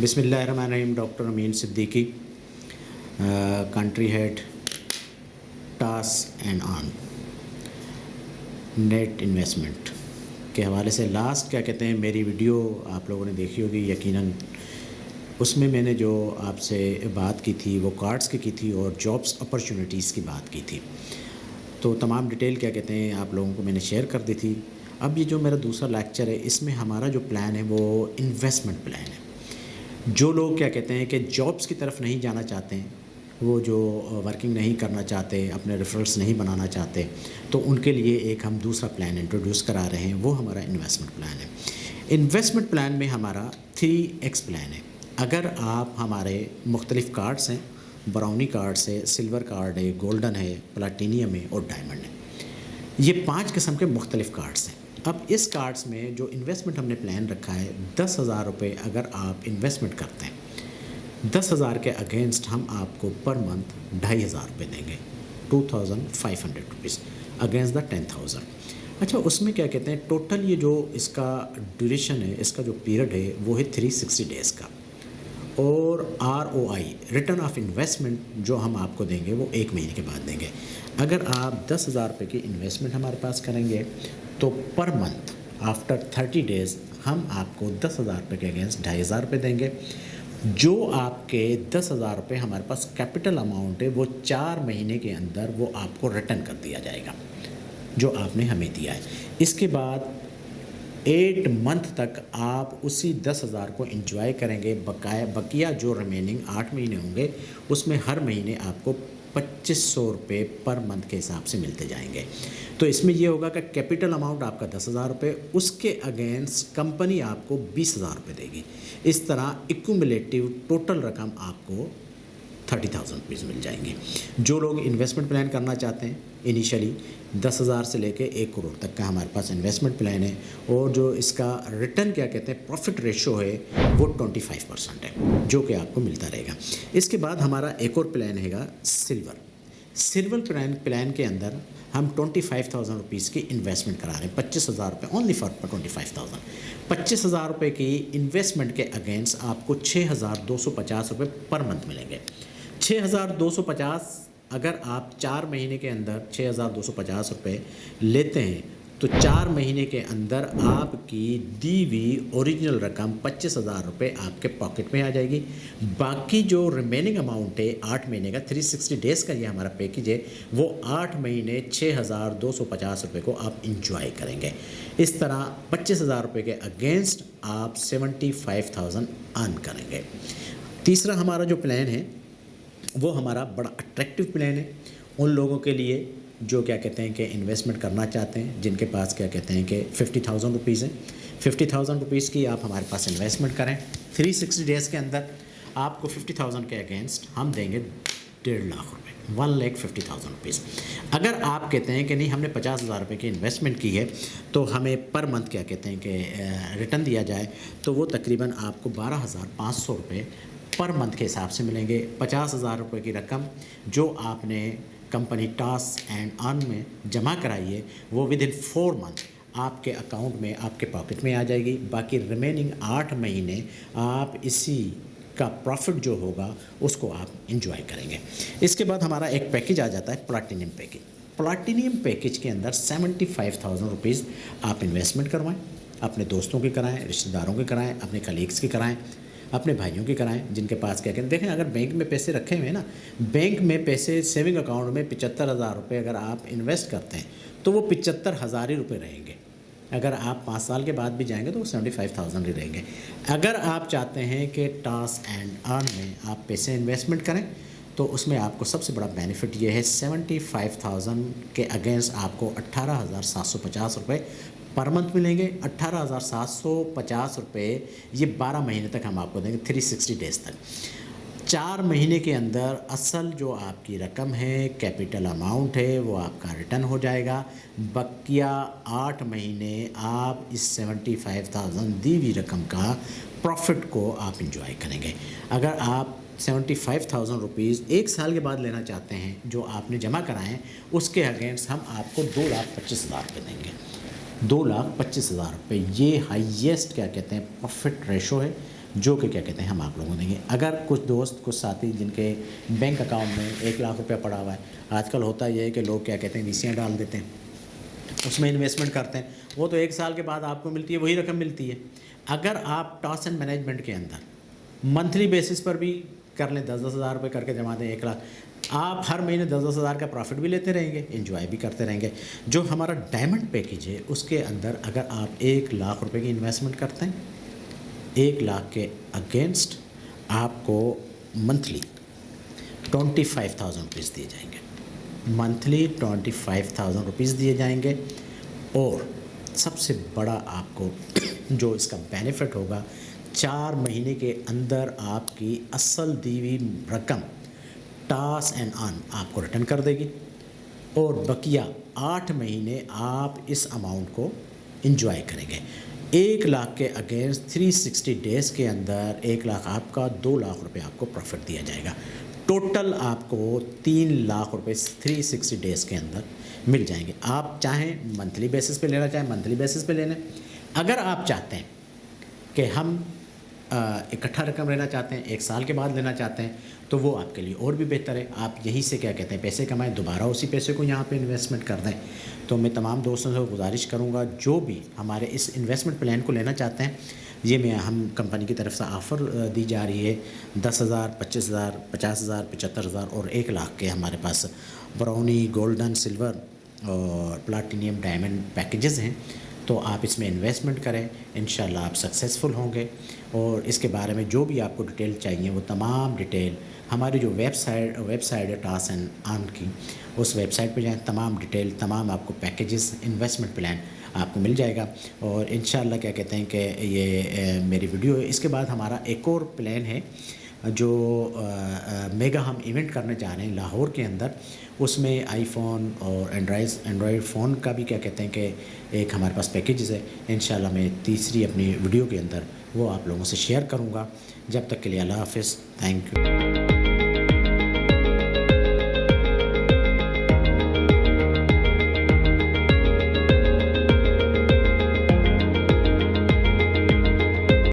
बिस्मिल्लाहिर्रहमानिर्रहीम। Doctor Amin Siddiqui, country head टास and on net investment के हवाले से लास्ट क्या कहते हैं मेरी वीडियो आप लोगों ने देखी होगी यकीनन। उसमें मैंने जो आपसे बात की थी वो कार्ड्स की थी और जॉब्स अपॉर्चुनिटीज़ की बात की थी। तो तमाम डिटेल क्या कहते हैं आप लोगों को मैंने शेयर कर दी थी। अब ये जो मेरा दूसरा लेक्चर है इसमें हमारा जो प्लान है वो इन्वेस्टमेंट प्लान है। जो लोग क्या कहते हैं कि जॉब्स की तरफ नहीं जाना चाहते हैं, वो जो वर्किंग नहीं करना चाहते, अपने रेफरल्स नहीं बनाना चाहते, तो उनके लिए एक हम दूसरा प्लान इंट्रोड्यूस करा रहे हैं, वो हमारा इन्वेस्टमेंट प्लान है। इन्वेस्टमेंट प्लान में हमारा 3x प्लान है। अगर आप हमारे मुख्तलिफ़ कार्ड्स हैं, ब्राउनी कार्ड्स है, सिल्वर कार्ड है, गोल्डन है, प्लाटीनियम है और डायमंड है, ये 5 किस्म के मुख्तलिफ़ कार्ड्स हैं। अब इस कार्ड्स में जो इन्वेस्टमेंट हमने प्लान रखा है 10,000 रुपये अगर आप इन्वेस्टमेंट करते हैं, 10,000 के अगेंस्ट हम आपको पर मंथ 2,500 रुपये देंगे, 2,500 रुपीज़ अगेंस्ट द 10,000। अच्छा, उसमें क्या कहते हैं टोटल ये जो इसका ड्यूरेशन है, इसका जो पीरियड है वो है 360 डेज़ का। और ROI रिटर्न ऑफ इन्वेस्टमेंट जो हम आपको देंगे वो 1 महीने के बाद देंगे। अगर आप 10,000 रुपये की इन्वेस्टमेंट हमारे पास करेंगे तो पर मंथ आफ्टर 30 डेज़ हम आपको 10,000 रुपये के अगेंस्ट 2,500 रुपये देंगे। जो आपके 10,000 रुपये हमारे पास कैपिटल अमाउंट है वो 4 महीने के अंदर वो आपको रिटर्न कर दिया जाएगा जो आपने हमें दिया है। इसके बाद 8 मंथ तक आप उसी 10,000 को एंजॉय करेंगे। बकिया जो रिमेनिंग 8 महीने होंगे उसमें हर महीने आपको 2,500 रुपये पर मंथ के हिसाब से मिलते जाएंगे। तो इसमें यह होगा कि कैपिटल अमाउंट आपका 10,000 रुपये, उसके अगेंस्ट कंपनी आपको 20,000 रुपये देगी। इस तरह एक्यूमुलेटिव टोटल रकम आपको 30,000 रुपीज़ मिल जाएंगी। जो लोग इन्वेस्टमेंट प्लान करना चाहते हैं इनिशियली 10,000 से लेके 1 करोड़ तक का हमारे पास इन्वेस्टमेंट प्लान है। और जो इसका रिटर्न क्या कहते हैं प्रॉफिट रेशो है वो 25% है जो कि आपको मिलता रहेगा। इसके बाद हमारा एक और प्लान हैगा सिल्वर प्लान के अंदर हम 25,000 रुपीज़ की इन्वेस्टमेंट करा रहे हैं। 25,000 रुपये ओनली फॉर 25,000। 25,000 रुपये की इन्वेस्टमेंट के अगेंस्ट आपको 6,250 रुपये पर मंथ मिलेंगे। 6,250 अगर आप 4 महीने के अंदर 6,250 रुपये लेते हैं तो 4 महीने के अंदर आपकी दी हुई ओरिजिनल रकम 25,000 रुपये आपके पॉकेट में आ जाएगी। बाकी जो रिमेनिंग अमाउंट है 8 महीने का 360 डेज़ का ये हमारा पैकेज है, वो 8 महीने 6,250 रुपये को आप इंजॉय करेंगे। इस तरह 25,000 रुपये के अगेंस्ट आप 75,000 अर्न करेंगे। तीसरा हमारा जो प्लान है वो हमारा बड़ा अट्रैक्टिव प्लान है उन लोगों के लिए जो क्या कहते हैं कि इन्वेस्टमेंट करना चाहते हैं, जिनके पास क्या कहते हैं कि 50,000 रुपीज़ हैं। 50,000 रुपीज़ की आप हमारे पास इन्वेस्टमेंट करें 360 डेज़ के अंदर, आपको 50,000 के अगेंस्ट हम देंगे 1.5 लाख रुपये, 1,50,000 रुपीज़। अगर आप कहते हैं कि नहीं हमने 50,000 रुपये की इन्वेस्टमेंट की है तो हमें पर मंथ क्या कहते हैं कि रिटर्न दिया जाए, तो वो तकरीबन आपको 12,500 रुपये पर मंथ के हिसाब से मिलेंगे। 50,000 रुपये की रकम जो आपने कंपनी टास एंड अर्न में जमा कराई है वो विद इन 4 मंथ आपके अकाउंट में आपके पॉकेट में आ जाएगी। बाकी रिमेनिंग 8 महीने आप इसी का प्रॉफिट जो होगा उसको आप इंजॉय करेंगे। इसके बाद हमारा एक पैकेज आ जाता है प्लाटीनियम पैकेज। प्लाटीनियम पैकेज के अंदर 75,000 रुपीज़ आप इन्वेस्टमेंट करवाएं, अपने दोस्तों की कराएं, रिश्तेदारों की कराएं, अपने कलीग्स की कराएं, अपने भाइयों की कराएं जिनके पास क्या कहते हैं। देखें अगर बैंक में पैसे रखे हुए हैं ना, बैंक में पैसे सेविंग अकाउंट में 75,000 रुपये अगर आप इन्वेस्ट करते हैं तो वो 75,000 ही रुपये रहेंगे। अगर आप 5 साल के बाद भी जाएंगे तो वो 75,000 ही रहेंगे। अगर आप चाहते हैं कि टास एंड अर्न में आप पैसे इन्वेस्टमेंट करें तो उसमें आपको सबसे बड़ा बेनिफिट ये है 75,000 के अगेंस्ट आपको 18,750 रुपये पर मंथ मिलेंगे। 18,750 रुपये ये 12 महीने तक हम आपको देंगे, 360 डेज़ तक। 4 महीने के अंदर असल जो आपकी रकम है कैपिटल अमाउंट है वो आपका रिटर्न हो जाएगा। बकिया 8 महीने आप इस 75,000 दी हुई रकम का प्रॉफिट को आप इंजॉय करेंगे। अगर आप 75,000 रुपीज़ 1 साल के बाद लेना चाहते हैं जो आपने जमा कराएं उसके अगेंस्ट हम आपको 2,25,000 रुपये देंगे। 2,25,000 रुपये ये हाईएस्ट क्या कहते हैं प्रॉफिट रेशो है जो कि क्या कहते हैं हम आप लोगों को देंगे। अगर कुछ दोस्त कुछ साथी जिनके बैंक अकाउंट में 1 लाख रुपया पड़ा हुआ है, आजकल होता ये है कि लोग क्या कहते हैं वीसियाँ डाल देते हैं, उसमें इन्वेस्टमेंट करते हैं, वो तो 1 साल के बाद आपको मिलती है, वही रकम मिलती है। अगर आप टॉस एंड मैनेजमेंट के अंदर मंथली बेसिस पर भी कर लें, 10-10 हज़ार रुपये करके जमा दें 1 लाख, आप हर महीने 10-10 हज़ार का प्रॉफिट भी लेते रहेंगे, एंजॉय भी करते रहेंगे। जो हमारा डायमंड पैकेज है उसके अंदर अगर आप 1 लाख रुपए की इन्वेस्टमेंट करते हैं, 1 लाख के अगेंस्ट आपको मंथली 25,000 रुपीज़ दिए जाएंगे, मंथली 25,000 रुपीज़ दिए जाएंगे। और सबसे बड़ा आपको जो इसका बेनिफिट होगा, 4 महीने के अंदर आपकी असल दी हुई रकम टॉस एंड अर्न आपको रिटर्न कर देगी और बकिया 8 महीने आप इस अमाउंट को एंजॉय करेंगे। 1 लाख के अगेंस्ट 360 डेज़ के अंदर 1 लाख आपका, 2 लाख रुपए आपको प्रॉफिट दिया जाएगा। टोटल आपको 3 लाख रुपए 360 डेज़ के अंदर मिल जाएंगे। आप चाहें मंथली बेसिस पे लेना चाहें मंथली बेसिस पे ले लें। अगर आप चाहते हैं कि हम इकट्ठा रकम लेना चाहते हैं, 1 साल के बाद लेना चाहते हैं, तो वो आपके लिए और भी बेहतर है। आप यहीं से क्या कहते हैं पैसे कमाएं, दोबारा उसी पैसे को यहाँ पे इन्वेस्टमेंट कर दें। तो मैं तमाम दोस्तों से गुजारिश करूँगा जो भी हमारे इस इन्वेस्टमेंट प्लान को लेना चाहते हैं, ये हम कंपनी की तरफ से ऑफ़र दी जा रही है। 10,000, 25,000, 50,000, 75,000 और 1 लाख के हमारे पास ब्राउनी, गोल्डन, सिल्वर और प्लाटिनियम डायमंड पैकेजेस हैं। तो आप इसमें इन्वेस्टमेंट करें, इंशाल्लाह आप सक्सेसफुल होंगे। और इसके बारे में जो भी आपको डिटेल चाहिए वो तमाम डिटेल हमारी जो वेबसाइट है टॉस एंड अर्न की, उस वेबसाइट पे जाएं, तमाम डिटेल, तमाम आपको पैकेजेस, इन्वेस्टमेंट प्लान आपको मिल जाएगा। और इंशाल्लाह क्या कहते हैं कि ये मेरी वीडियो है। इसके बाद हमारा एक और प्लान है जो मेगा हम इवेंट करने जा रहे हैं लाहौर के अंदर। उसमें आईफोन और एंड्रॉयड फ़ोन का भी क्या कहते हैं कि एक हमारे पास पैकेजेस है। इंशाल्लाह मैं तीसरी अपनी वीडियो के अंदर वो आप लोगों से शेयर करूँगा। जब तक के लिए अल्लाह हाफ़िज़, थैंक यू।